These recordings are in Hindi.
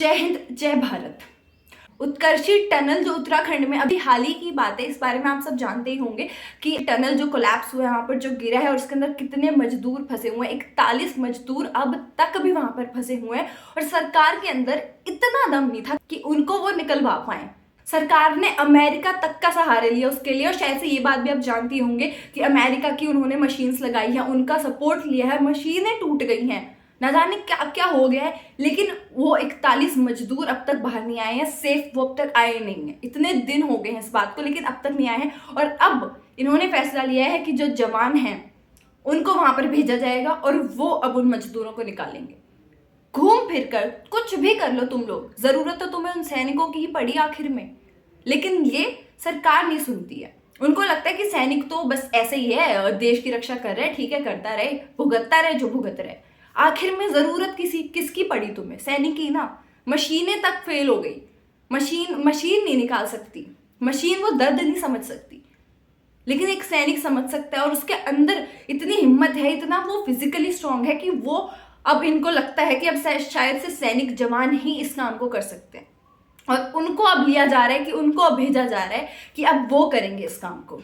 जय हिंद, जय भारत। उत्कर्षी टनल जो उत्तराखंड में अभी हाल ही की बात है, इस बारे में आप सब जानते ही होंगे कि टनल जो कोलैप्स हुआ है, वहाँ पर जो गिरा है और उसके अंदर कितने मजदूर फंसे हुए हैं। 41 मजदूर अब तक भी वहाँ पर फंसे हुए हैं और सरकार के अंदर इतना दम नहीं था कि उनको वो निकलवा पाए। सरकार ने अमेरिका तक का सहारा लिया उसके लिए, और शायद से ये बात भी आप जानती होंगे कि अमेरिका की उन्होंने मशीन्स लगाई है, उनका सपोर्ट लिया है, मशीनें टूट गई हैं, ना जाने क्या क्या हो गया है, लेकिन वो 41 मजदूर अब तक बाहर नहीं आए हैं। सेफ वो अब तक आए नहीं हैं। इतने दिन हो गए हैं इस बात को, लेकिन अब तक नहीं आए हैं। और अब इन्होंने फैसला लिया है कि जो जवान हैं उनको वहां पर भेजा जाएगा और वो अब उन मजदूरों को निकालेंगे। घूम फिर कर कुछ भी कर लो तुम लोग, जरूरत तो तुम्हें उन सैनिकों की ही पड़ी आखिर में, लेकिन ये सरकार नहीं सुनती है। उनको लगता है कि सैनिक तो बस ऐसे ही है, देश की रक्षा कर रहे, ठीक है, करता रहे, भुगतता रहे जो भुगत रहे। आखिर में जरूरत किसकी पड़ी तुम्हें? सैनिक की ना। मशीनें तक फेल हो गई, मशीन नहीं निकाल सकती, मशीन वो दर्द नहीं समझ सकती, लेकिन एक सैनिक समझ सकता है। और उसके अंदर इतनी हिम्मत है, इतना वो फिजिकली स्ट्रांग है कि वो अब इनको लगता है कि अब शायद से सैनिक जवान ही इस काम को कर सकते हैं, और उनको अब लिया जा रहा है कि उनको अब भेजा जा रहा है कि अब वो करेंगे इस काम को।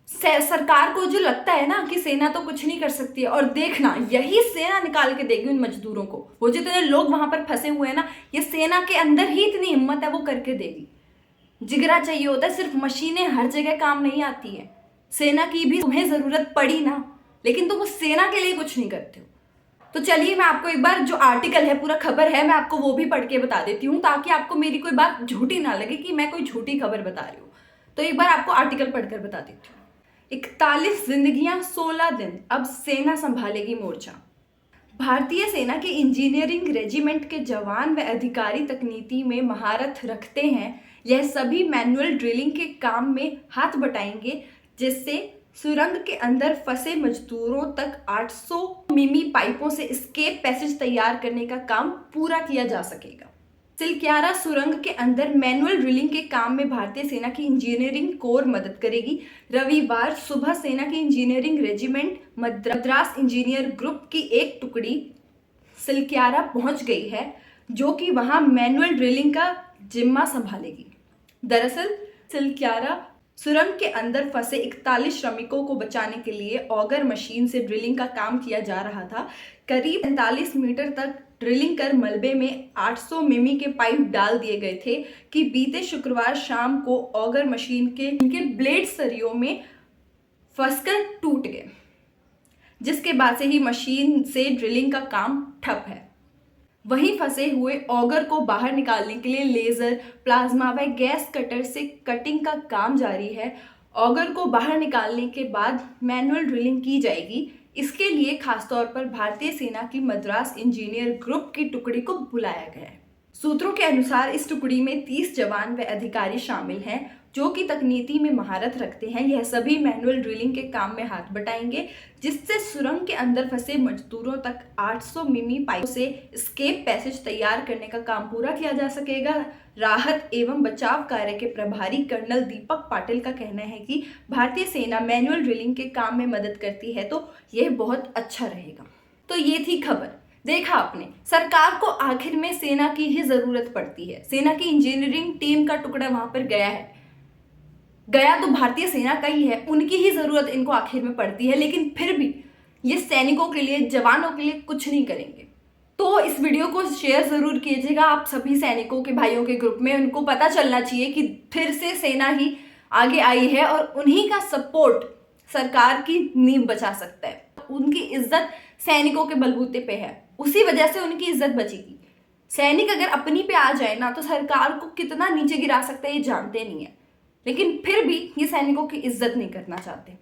सरकार को जो लगता है ना कि सेना तो कुछ नहीं कर सकती है, और देखना यही सेना निकाल के देगी उन मजदूरों को। वो जितने लोग वहां पर फंसे हुए हैं ना, ये सेना के अंदर ही इतनी हिम्मत है, वो करके देगी। जिगरा चाहिए होता है, सिर्फ मशीनें हर जगह काम नहीं आती है। सेना की भी तुम्हें जरूरत पड़ी ना, लेकिन तुम उस सेना के लिए कुछ नहीं करते हो। तो चलिए मैं आपको एक बार जो आर्टिकल है, पूरा खबर है, मैं आपको वो भी पढ़ के बता देती हूँ, ताकि आपको मेरी कोई बात झूठी ना लगे कि मैं कोई झूठी खबर बता रही हूँ। तो एक बार आपको आर्टिकल पढ़कर बता देती हूँ। 41 जिंदगियां 16 दिन, अब सेना संभालेगी मोर्चा। भारतीय सेना के इंजीनियरिंग रेजिमेंट के जवान व अधिकारी तकनीकी में महारत रखते हैं। यह सभी मैनुअल ड्रिलिंग के काम में हाथ बटाएंगे, जिससे सुरंग के अंदर फंसे मजदूरों तक 800 मिमी पाइपों से एस्केप पैसेज तैयार करने का काम पूरा किया जा सकेगा। सिलक्यारा सुरंग के अंदर मैनुअल ड्रिलिंग के काम में भारतीय सेना की इंजीनियरिंग कोर मदद करेगी। रविवार सुबह सेना की engineering regiment Madras engineer group की एक टुकड़ी सिलक्यारा पहुंच गई है, जो कि वहां मैनुअल ड्रिलिंग का जिम्मा संभालेगी। दरअसल सिलक्यारा सुरंग के अंदर फंसे 41 श्रमिकों को बचाने के लिए ऑगर मशीन से ड्रिलिंग का काम किया जा रहा था। करीब 45 मीटर तक ड्रिलिंग कर मलबे में 800 मिमी के पाइप डाल दिए गए थे कि बीते शुक्रवार शाम को ऑगर मशीन के ब्लेड सरियों में फंसकर टूट गए, जिसके बाद से ही मशीन से ड्रिलिंग का काम ठप है। वहीं फंसे हुए ऑगर को बाहर निकालने के लिए लेजर, प्लाज्मा व गैस कटर से कटिंग का काम जारी है। ऑगर को बाहर निकालने के बाद मैनुअल ड्रिलिंग की जाएगी। इसके लिए खासतौर पर भारतीय सेना की मद्रास इंजीनियर ग्रुप की टुकड़ी को बुलाया गया है। सूत्रों के अनुसार इस टुकड़ी में 30 जवान व अधिकारी शामिल हैं, जो कि तकनीकी में महारत रखते हैं। यह सभी मैनुअल ड्रिलिंग के काम में हाथ बटाएंगे, जिससे सुरंग के अंदर फंसे मजदूरों तक 800 मिमी पाइपों से एस्केप पैसेज तैयार करने का काम पूरा किया जा सकेगा। राहत एवं बचाव कार्य के प्रभारी कर्नल दीपक पाटिल का कहना है कि भारतीय सेना मैनुअल ड्रिलिंग के काम में मदद करती है, तो यह बहुत अच्छा रहेगा। तो ये थी खबर। देखा आपने, सरकार को आखिर में सेना की ही जरूरत पड़ती है। सेना की इंजीनियरिंग टीम का टुकड़ा वहां पर गया तो भारतीय सेना का ही है, उनकी ही जरूरत इनको आखिर में पड़ती है, लेकिन फिर भी ये सैनिकों के लिए, जवानों के लिए कुछ नहीं करेंगे। तो इस वीडियो को शेयर जरूर कीजिएगा आप सभी सैनिकों के भाइयों के ग्रुप में। उनको पता चलना चाहिए कि फिर से सेना ही आगे आई है और उन्हीं का सपोर्ट सरकार की नींव बचा सकता है। उनकी इज्जत सैनिकों के बलबूते पे है, उसी वजह से उनकी इज्जत बचेगी। सैनिक अगर अपनी पे आ जाए ना, तो सरकार को कितना नीचे गिरा सकता है ये जानते नहीं है, लेकिन फिर भी ये सैनिकों की इज्जत नहीं करना चाहते।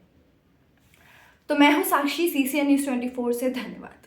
तो मैं हूं साक्षी, CCN News 24 से। धन्यवाद।